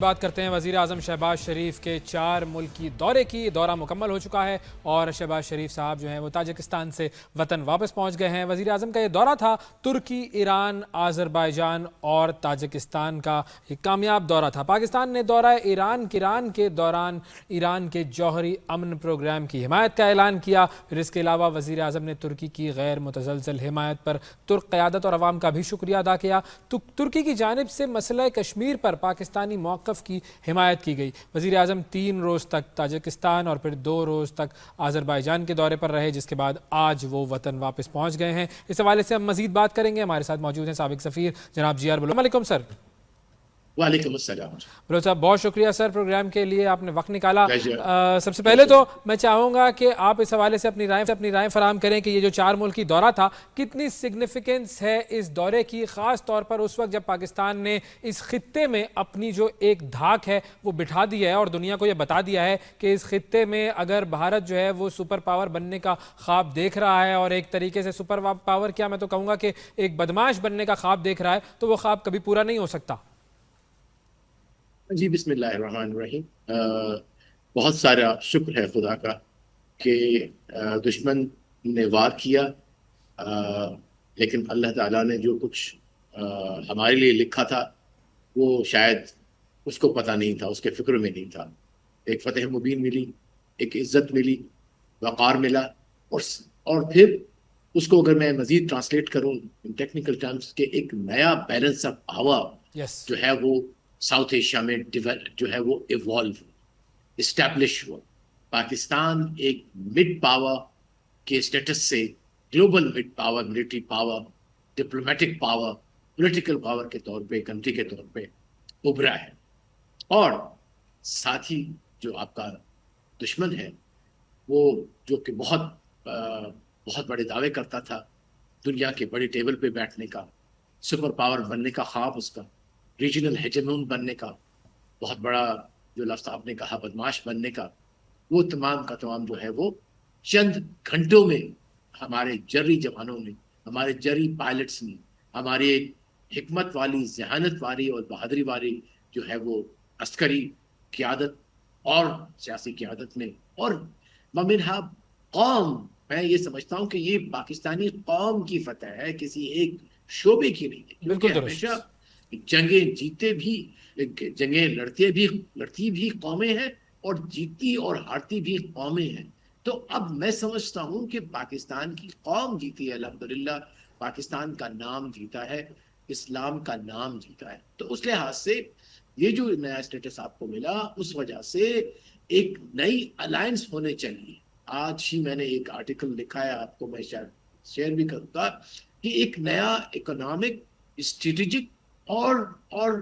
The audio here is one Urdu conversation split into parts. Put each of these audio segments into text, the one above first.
بات کرتے ہیں وزیر اعظم شہباز شریف کے 4 ملکی دورے کی۔ دورہ مکمل ہو چکا ہے اور شہباز شریف صاحب جو ہیں وہ تاجکستان سے وطن واپس پہنچ گئے ہیں۔ وزیر اعظم کا یہ دورہ تھا ترکی، ایران، آذربائیجان اور تاجکستان کا ایک کامیاب دورہ تھا۔ پاکستان نے دورہ ایران کے دوران ایران کے جوہری امن پروگرام کی حمایت کا اعلان کیا۔ پھر اس کے علاوہ وزیر اعظم نے ترکی کی غیر متزلزل حمایت پر ترک قیادت اور عوام کا بھی شکریہ ادا کیا۔ ترکی کی جانب سے مسئلہ کشمیر پر پاکستانی موقف کی حمایت کی گئی۔ وزیر اعظم 3 روز تک تاجکستان اور پھر 2 روز تک آذربائیجان کے دورے پر رہے، جس کے بعد آج وہ وطن واپس پہنچ گئے ہیں۔ اس حوالے سے ہم مزید بات کریں گے۔ ہمارے ساتھ موجود ہیں سابق سفیر جناب جی آر بلوچ۔ علیکم سر۔ وعلیکم السلام بلوچ صاحب بہت شکریہ سر، پروگرام کے لیے آپ نے وقت نکالا۔ سب سے پہلے تو میں چاہوں گا کہ آپ اس حوالے سے اپنی رائے فراہم کریں کہ یہ جو 4 ملکی دورہ تھا، کتنی سگنیفیکنس ہے اس دورے کی، خاص طور پر اس وقت جب پاکستان نے اس خطے میں اپنی جو ایک دھاک ہے وہ بٹھا دیا ہے اور دنیا کو یہ بتا دیا ہے کہ اس خطے میں اگر بھارت جو ہے وہ سپر پاور بننے کا خواب دیکھ رہا ہے، اور ایک طریقے سے سپر پاور کیا، میں تو کہوں گا کہ ایک بدماش بننے کا خواب دیکھ رہا ہے، تو وہ خواب کبھی پورا نہیں ہو سکتا۔ جی بسم اللہ الرحمن الرحیم۔ بہت سارا شکر ہے خدا کا کہ دشمن نے وار کیا، لیکن اللہ تعالیٰ نے جو کچھ ہمارے لیے لکھا تھا وہ شاید اس کو پتہ نہیں تھا، اس کے فکر میں نہیں تھا۔ ایک فتح مبین ملی، ایک عزت ملی، وقار ملا، اور پھر اس کو اگر میں مزید ٹرانسلیٹ کروں ٹیکنیکل ٹرمز کے، ایک نیا بیلنس آف پاور جو ہے وہ ساؤتھ ایشیا میں جو ہے وہ ایوالو اسٹیبلش ہوا۔ پاکستان ایک مڈ پاور کے اسٹیٹس سے global mid power, military power, diplomatic power, political power کے طور پہ، کنٹری کے طور پہ ابھرا ہے۔ اور ساتھ ہی جو آپ کا دشمن ہے وہ جو کہ بہت بڑے دعوے کرتا تھا، دنیا کے بڑے ٹیبل پہ بیٹھنے کا، سپر پاور بننے کا خواب، اس کا ریجنل ہیجمون بننے کا، بہت بڑا جو لفظ آپ نے کہا بدماش بننے کا، وہ تمام کا تمام جو ہے وہ چند گھنٹوں میں ہمارے جرری جوانوں نے، ہمارے جرری پائلٹس نے، ہمارے حکمت والی، ذہانت والی اور بہادری والی جو ہے وہ عسکری قیادت اور سیاسی قیادت نے، اور ممنہا قوم، میں یہ سمجھتا ہوں کہ یہ پاکستانی قوم کی فتح ہے، کسی ایک شعبے کی نہیں ہے، کیونکہ ہمیشہ جنگیں جیتے بھی، جنگیں لڑتی بھی قومیں ہیں، اور جیتی اور ہارتی بھی قومیں ہیں۔ تو اب میں سمجھتا ہوں کہ پاکستان کی قوم جیتی ہے، الحمدللہ پاکستان کا نام جیتا ہے، اسلام کا نام جیتا ہے۔ تو اس لحاظ سے یہ جو نیا اسٹیٹس آپ کو ملا، اس وجہ سے ایک نئی الائنس ہونے چاہیے۔ آج ہی میں نے ایک آرٹیکل لکھا ہے، آپ کو میں شاید شیئر بھی کروں گا، کہ ایک نیا اکنامک، اسٹریٹجک اور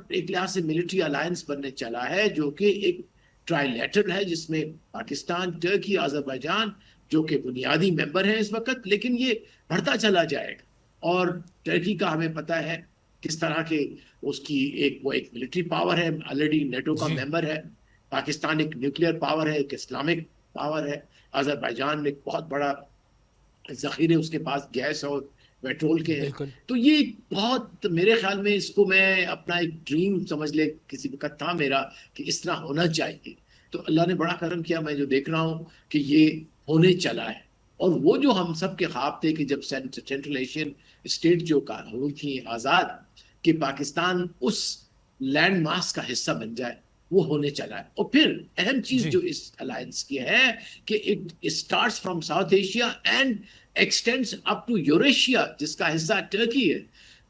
ایک لحاظ سے ملٹری الائنس بننے چلا ہے، جو کہ ایک ٹرائی لیٹرل ہے، جس میں پاکستان، ترکی، آذربائیجان جو کہ بنیادی ممبر ہیں اس وقت، لیکن یہ بڑھتا چلا جائے گا۔ اور ترکی کا ہمیں پتہ ہے کس طرح کے اس کی وہ ایک ملٹری پاور ہے، آلریڈی نیٹو کا ممبر ہے۔ پاکستان ایک نیوکلیئر پاور ہے، ایک اسلامک پاور ہے۔ آذربائیجان میں ایک بہت بڑا ذخیرے اس کے پاس گیس اور پیٹرول کے ہیں۔ تو یہ بہت، میرے خیال میں اس کو میں اپنا ایک ڈریم سمجھ لے، کسی وقت تھا میرا کہ اس طرح ہونا چاہیے۔ تو اللہ نے بڑا کرم کیا، میں جو دیکھ رہا ہوں کہ یہ ہونے چلا ہے۔ اور وہ جو ہم سب کے خواب تھے کہ جب سینٹرل ایشین اسٹیٹ جو ہوئی تھی آزاد، کہ پاکستان اس لینڈ ماس کا حصہ بن جائے، وہ ہونے چلا ہے۔ اور پھر اہم چیز جو اس الائنس کی ہے کہ it starts from South Asia and extends up to Eurasia, جس کا حصہ ٹرکی ہے۔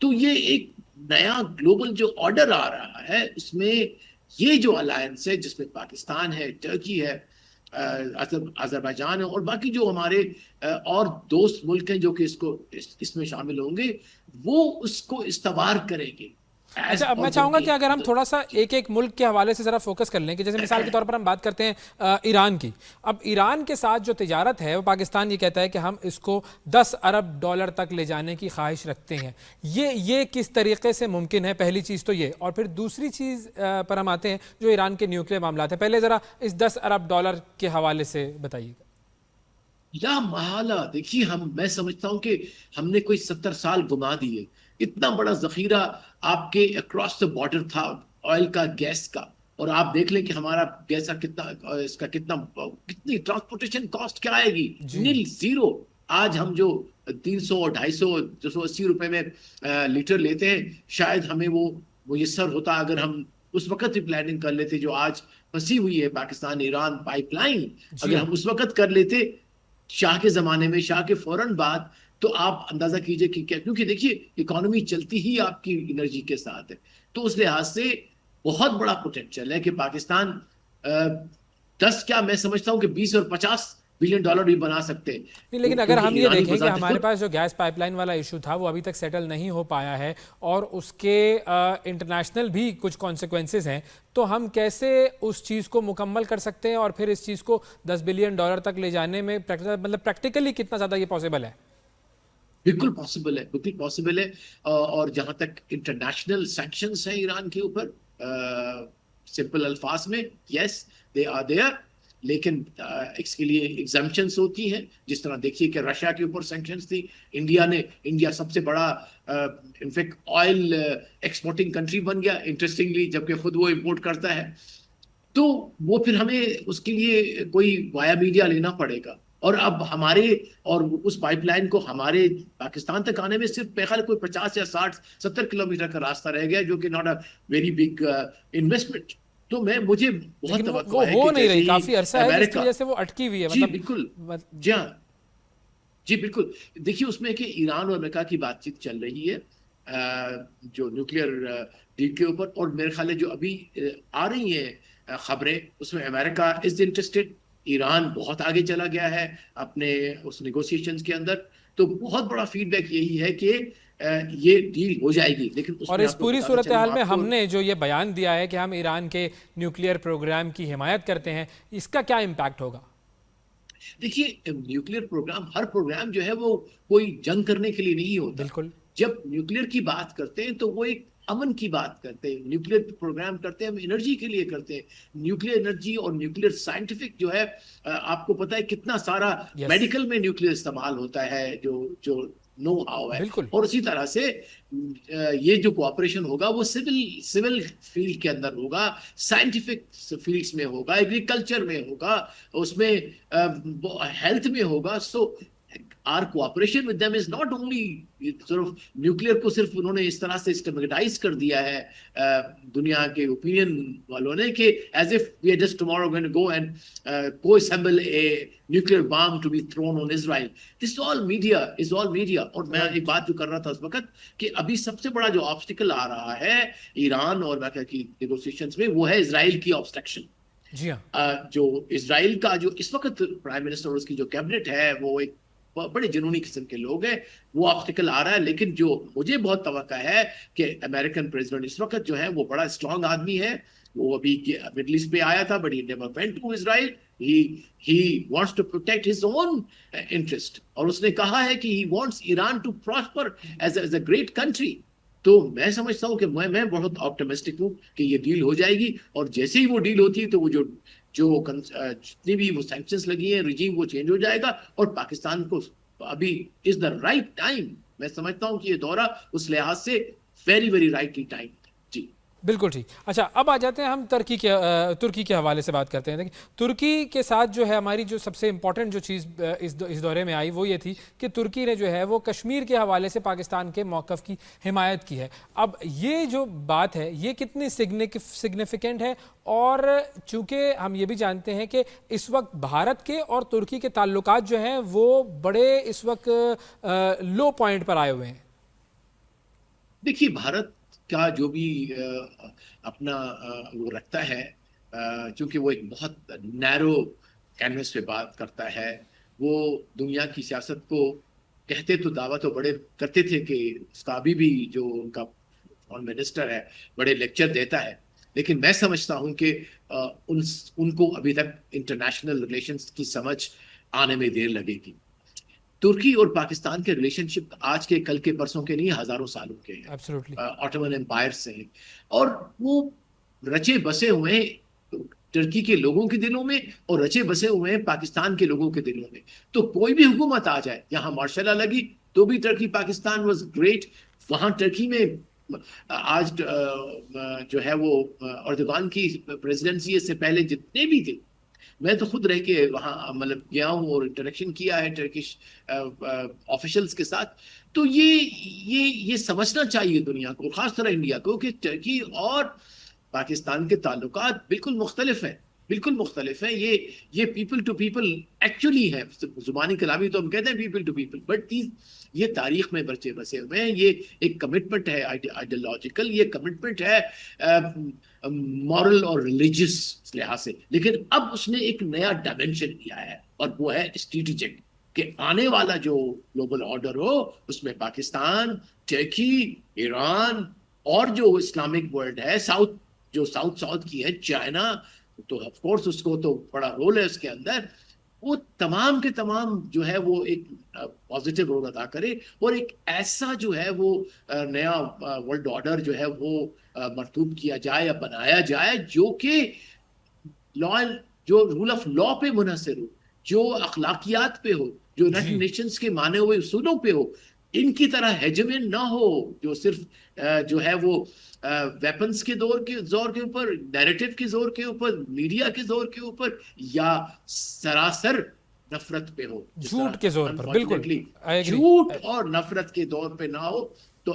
تو یہ ایک نیا گلوبل جو آرڈر آ رہا ہے، اس میں یہ جو الائنس ہے، جس میں پاکستان ہے، ٹرکی ہے، آذربائیجان ہے، اور باقی جو ہمارے اور دوست ملک ہیں جو کہ اس میں شامل ہوں گے، وہ اس کو استوار کریں گے۔ اچھا، اب میں چاہوں گا کہ اگر ہم تھوڑا سا ایک ملک کے حوالے سے ذرا فوکس کر لیں، کہ جیسے مثال کے طور پر ہم بات کرتے ہیں ایران کی۔ اب ایران کے ساتھ جو تجارت ہے، وہ پاکستان یہ کہتا ہے کہ ہم اس کو $10 ارب تک لے جانے کی خواہش رکھتے ہیں۔ یہ کس طریقے سے ممکن ہے؟ پہلی چیز تو یہ، اور پھر دوسری چیز پر ہم آتے ہیں جو ایران کے نیوکلیئر معاملات ہیں۔ پہلے ذرا اس $10 ارب کے حوالے سے بتائیے گا۔ یا محالہ دیکھیے، میں سمجھتا ہوں کہ ہم نے کوئی 70 سال گما دیے۔ اتنا بڑا ذخیرہ آپ کے اکراس دا بارڈر تھا، آئل کا، گیس کا، اور آپ دیکھ لیں کہ ہمارا گیس کا کتنا اس کا کتنی ٹرانسپورٹیشن کاسٹ کیا آئے گی، جی نیل زیرو. آج ہم جو 300 250 280 روپے میں لیٹر لیتے ہیں، شاید ہمیں وہ میسر ہوتا اگر ہم اس وقت ہی پلاننگ کر لیتے. جو آج پھنسی ہوئی ہے پاکستان ایران پائپ لائن، جی اگر ہاں ہم اس وقت کر لیتے شاہ کے زمانے میں، شاہ کے فوراً بعد، تو آپ اندازہ کیجئے کہ کیا، کیونکہ دیکھیے اکانومی چلتی ہی آپ کی انرجی کے ساتھ ہے. تو اس لحاظ سے بہت بڑا پوٹینشل ہے کہ پاکستان 10 کیا، میں سمجھتا ہوں کہ 20 اور 50 بلین ڈالر بھی بنا سکتے ہیں. نہیں، لیکن اگر کیونکہ ہم یہ ایرانی دیکھیں کہ بذات ہمارے خود. پاس جو گیس پائپ لائن والا ایشو تھا وہ ابھی تک سیٹل نہیں ہو پایا ہے اور اس کے انٹرنیشنل بھی کچھ کانسیکوینسز ہیں، تو ہم کیسے اس چیز کو مکمل کر سکتے ہیں اور پھر اس چیز کو $10 بلین تک لے جانے میں مطلب پریکٹیکلی کتنا زیادہ یہ پاسبل ہے؟ بالکل پاسبل ہے، بالکل پاسبل ہے. اور جہاں تک انٹرنیشنل سینکشنز ہیں ایران کے اوپر، سمپل الفاظ میں یس دے آر دیئر، لیکن اس کے لیے ایگزمپشنز ہوتی ہیں. جس طرح دیکھیے کہ رشیا کے اوپر سینکشنز تھی، انڈیا سب سے بڑا انفیکٹ آئل ایکسپورٹنگ کنٹری بن گیا انٹرسٹنگلی، جبکہ خود وہ امپورٹ کرتا ہے. تو وہ پھر ہمیں اس کے لیے کوئی وایا میڈیا لینا پڑے گا. اور اب ہمارے اور اس پائپ لائن کو ہمارے پاکستان تک آنے میں صرف میرے خیال کوئی 50 یا 60 70 کلومیٹر کا راستہ رہ گیا، جو کہ not a very big investment. تو مجھے بہت لیکن توقع وہ ہے ہو کہ نہیں جیسے رہی، ہی کافی عرصہ ہے جس کی امریکہ. وجہ سے وہ اٹکی ہوئی ہے. جی مطلب بالکل. جی ہاں، جی بالکل. دیکھیے اس میں کہ ایران اور امریکہ کی بات چیت چل رہی ہے جو نیوکلیئر ڈیل کے اوپر، اور میرے خیال ہے جو ابھی آ رہی ہیں خبریں، اس میں امریکہ از انٹرسٹڈ، ایران بہت آگے چلا گیا ہے اپنے اس نیگوسیشنز کے اندر. تو بہت بڑا فیڈ بیک یہی ہے کہ یہ ڈیل ہو جائے گی، لیکن اس اور میں اس آپ کو پوری بتاتا چلوں صورتحال میں آپ کو. ہم نے جو یہ بیان دیا ہے کہ ہم ایران کے نیوکلیئر پروگرام کی حمایت کرتے ہیں، اس کا کیا امپیکٹ ہوگا؟ دیکھیے نیوکلیئر پروگرام، ہر پروگرام جو ہے وہ کوئی جنگ کرنے کے لیے نہیں ہوتا. بالکل. جب نیوکلیئر کی بات کرتے ہیں تو وہ ایک امن کی بات کرتے ہیں. نیوکلیئر پروگرام کرتے ہیں ہم انرجی کے لیے کرتے ہیں. نیوکلیئر انرجی اور نیوکلیئر سائنٹیفک جو ہے، آپ کو پتا ہے کتنا سارا یس. میڈیکل میں نیوکلیئر استعمال ہوتا ہے، جو نو ہاؤ ہے. بالکل. اور اسی طرح سے یہ جو کوآپریشن ہوگا وہ سول فیلڈ کے اندر ہوگا، سائنٹیفک فیلڈز میں ہوگا، ایگریکلچر میں ہوگا، اس میں ہیلتھ میں ہوگا. سو our cooperation with them is not only sort of nuclear کو صرف انہوں نے اس طرح سے stigmatize کر دیا ہے دنیا کے opinion والوں نے کہ as if we are just tomorrow going to go and co-assemble a nuclear bomb to be thrown on Israel. This is all media. اور میں ایک بات جو کر رہا تھا اس وقت کہ ابھی سب سے بڑا جو obstacle آ رہا ہے ایران اور امریکہ کی negotiations میں، وہ ہے اسرائیل کی obstruction. جی ہاں. جو اسرائیل کا جو اس وقت پرائم منسٹر اور اس کی جو کیبنٹ ہے، وہ ایک بڑے جنونی قسم کے لوگ ہیں. وہ آبسٹیکل آ رہا ہے، لیکن جو مجھے بہت توقع ہے کہ امریکن پریزیڈنٹ اس وقت جو ہے وہ بڑا اسٹرانگ آدمی ہے. وہ ابھی مڈل ایسٹ پہ آیا تھا، but he never went to Israel. he wants to protect his own interest. اور اس نے کہا ہے کہ he wants Iran to prosper as a great country. تو میں سمجھتا ہوں کہ میں بہت آپٹمسٹک ہوں کہ یہ ڈیل ہو جائے گی. اور جیسے ہی وہ ڈیل ہوتی ہے تو وہ جو جتنی بھی وہ سینکشنز لگی ہیں، رجیم وہ چینج ہو جائے گا. اور پاکستان کو ابھی از دا رائٹ ٹائم. میں سمجھتا ہوں کہ یہ دورہ اس لحاظ سے ویری ویری رائٹلی ٹائم. جی بالکل ٹھیک. اچھا، اب آ جاتے ہیں ہم ترکی کے حوالے سے بات کرتے ہیں. دیکھیں، ترکی کے ساتھ جو ہے ہماری جو سب سے امپورٹنٹ جو چیز اس دورے میں آئی وہ یہ تھی کہ ترکی نے جو ہے وہ کشمیر کے حوالے سے پاکستان کے موقف کی حمایت کی ہے. اب یہ جو بات ہے یہ کتنی سگنیفیکنٹ ہے؟ اور چونکہ ہم یہ بھی جانتے ہیں کہ اس وقت بھارت کے اور ترکی کے تعلقات جو ہیں وہ بڑے اس وقت لو پوائنٹ پر آئے ہوئے ہیں. دیکھیے بھارت کا جو بھی اپنا وہ رکھتا ہے، چونکہ وہ ایک بہت نیرو کینوس پہ بات کرتا ہے. وہ دنیا کی سیاست کو کہتے تو دعویٰ تو بڑے کرتے تھے کہ اس کا ابھی بھی جو ان کا فارن منسٹر ہے بڑے لیکچر دیتا ہے. لیکن میں سمجھتا ہوں کہ ان کو ابھی تک انٹرنیشنل ریلیشنز کی سمجھ آنے میں دیر لگے گی. ترکی اور پاکستان کے ریلیشن شپ آج کے کل کے پرسوں کے نہیں، ہزاروں سالوں کے ہیں. ایبسلیوٹلی. آٹومن امپائر سے ہیں، اور وہ رچے بسے ہوئے ہیں ترکی کے لوگوں کے دلوں میں، اور رچے بسے ہوئے ہیں پاکستان کے لوگوں کے دلوں میں. تو کوئی بھی حکومت آ جائے، یہاں مارشل لا لگی تو بھی ترکی پاکستان واز گریٹ. وہاں ترکی میں آج جو ہے وہ اردوغان کی پریزیڈنسی سے پہلے جتنے بھی تھے، میں تو خود رہ کے وہاں مطلب گیا ہوں اور انٹریکشن کیا ہے ٹرکش آفیشلز کے ساتھ. تو یہ سمجھنا چاہیے دنیا کو، خاص طرح انڈیا کو، کہ ترکی اور پاکستان کے تعلقات بالکل مختلف ہیں، بالکل مختلف ہیں. یہ پیپل ٹو پیپل ایکچولی ہے. زبانی کلامی تو ہم کہتے ہیں پیپل ٹو پیپل، بٹ یہ تاریخ میں بسے ہوئے ہیں. یہ ایک کمٹمنٹ ہے آئیڈیالوجیکل، یہ کمٹمنٹ ہے مورل اور ریلیجیس لحاظ سے. لیکن اب اس نے ایک نیا ڈائمینشن لیا ہے، اور وہ ہے اسٹریٹجک، کہ آنے والا جو گلوبل آرڈر ہو اس میں پاکستان، ترکی، ایران اور جو اسلامک ورلڈ ہے، جو ساؤتھ کی ہے، چائنا، تو آف کورس اس کو تو بڑا رول ہے اس کے اندر. وہ تمام کے تمام جو ہے وہ ایک پازیٹیو رول ادا کرے، اور ایک ایسا جو ہے وہ نیا ورلڈ آرڈر جو ہے وہ مرتوب کیا جائے یا بنایا جائے، جو کہ لا، جو رول آف لا پہ منحصر ہو، جو اخلاقیات پہ ہو، جو یونائٹڈ نیشنز کے مانے ہوئے اصولوں پہ ہو. ان کی طرح ہیجمن نہ ہو جو صرف جو ہے وہ ویپنز کے زور کے اوپر، نیریٹو کے زور کے اوپر، میڈیا کے زور کے اوپر، یا سراسر نفرت پہ ہو. جس طرح جھوٹ کے زور پر، بالکل unfortunately جھوٹ اور نفرت کے دور پہ نہ ہو. تو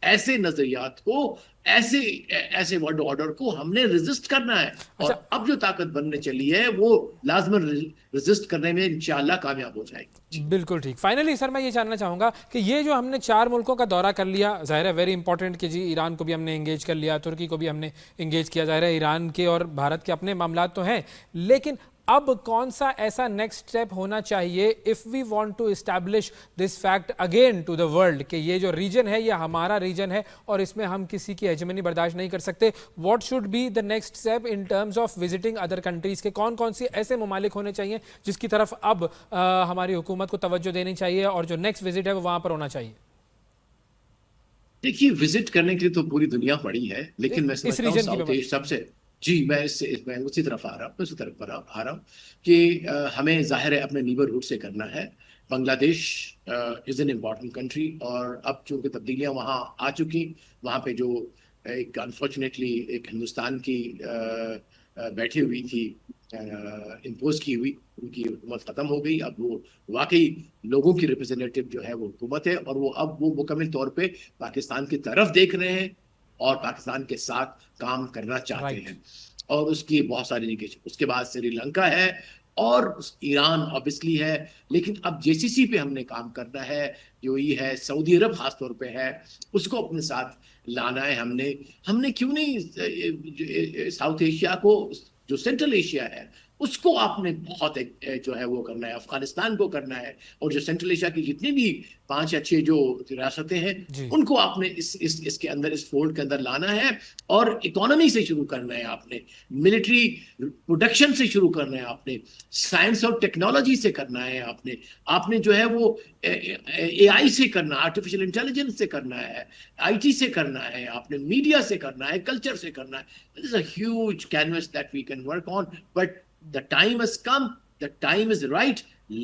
ایسے نظریات کو، ایسے ورلڈ آرڈر کو ہم نے ریزسٹ کرنا ہے. اور اب جو طاقت بننے چلی ہے وہ لازماً ریزسٹ کرنے میں انشاءاللہ کامیاب ہو جائے گی. بالکل ٹھیک. فائنلی سر میں یہ جاننا چاہوں گا کہ یہ جو ہم نے 4 ملکوں کا دورہ کر لیا، ظاہر ہے ویری امپورٹنٹ کہ جی ایران کو بھی ہم نے انگیج کر لیا، ترکی کو بھی ہم نے انگیج کیا. ظاہر ہے ایران کے اور بھارت کے اپنے معاملات تو ہیں، لیکن اب کون سا ایسا نیکسٹ اسٹیپ ہونا چاہیے if we want to establish this fact again to the world کہ یہ جو ریجن ہے یہ ہمارا ریجن ہے اور اس میں ہم کسی کی ہیجمنی برداشت نہیں کر سکتے. What should be the next step in terms of visiting other countries? کے کون سی ایسے ممالک ہونے چاہیے جس کی طرف اب ہماری حکومت کو توجہ دینی چاہیے اور جو نیکسٹ وزٹ ہے وہ وہاں پر ہونا چاہیے؟ دیکھیے، وزٹ کرنے کے لیے تو پوری دنیا پڑی ہے، لیکن میں سمجھتا ہوں ساؤتھ ایشیا سب سے، جی میں اسی طرف آ رہا ہوں کہ ہمیں ظاہر ہے اپنے نیبرہڈ سے کرنا ہے. بنگلہ دیش از این امپورٹنٹ کنٹری، اور اب چونکہ تبدیلیاں وہاں آ چکی، وہاں پہ جو ایک انفارچونیٹلی ایک ہندوستان کی بیٹھی ہوئی تھی، امپوز کی ہوئی، ان کی حکومت ختم ہو گئی. اب وہ واقعی لوگوں کی ریپرزینٹیو جو ہے وہ حکومت ہے، اور وہ اب وہ مکمل طور پہ پاکستان کی طرف دیکھ رہے ہیں اور پاکستان کے ساتھ کام کرنا چاہتے ہیں. اور اس کی بہت ساری انڈیکیشن، اس کے بعد سری لنکا ہے اور ایران آبویسلی ہے. لیکن اب جے سی سی پہ ہم نے کام کرنا ہے، جو یہ ہے سعودی عرب خاص طور پہ ہے، اس کو اپنے ساتھ لانا ہے. ہم نے کیوں نہیں ساؤتھ ایشیا کو، جو سینٹرل ایشیا ہے اس کو آپ نے بہت جو ہے وہ کرنا ہے، افغانستان کو کرنا ہے، اور جو سینٹرل ایشیا کی جتنی بھی 5 یا 6 جو ریاستیں ہیں ان کو آپ نے اس کے اندر، اس فولڈ کے اندر لانا ہے. اور اکانومی سے شروع کرنا ہے، آپ نے ملٹری پروڈکشن سے شروع کرنا ہے، آپ نے سائنس اور ٹیکنالوجی سے کرنا ہے، آپ نے جو ہے وہ اے آئی سے کرنا ہے، آرٹیفیشل انٹیلیجنس سے کرنا ہے، آئی ٹی سے کرنا ہے، آپ نے میڈیا سے کرنا ہے، کلچر سے کرنا ہے. This is a huge canvas that we can work on, but the time has come, the time is right.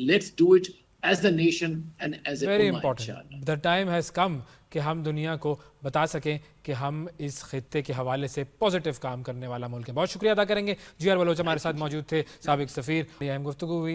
Let's do it as the nation and as a Very ummah, important. inshallah. The time has come کہ ہم دنیا کو بتا سکیں کہ ہم اس خطے کے حوالے سے پازیٹیو کام کرنے والا ملک ہے. بہت شکریہ ادا کریں گے. جی آر بلوچ ہمارے ساتھ موجود تھے، سابق سفیر. اہم گفتگو ہوئی.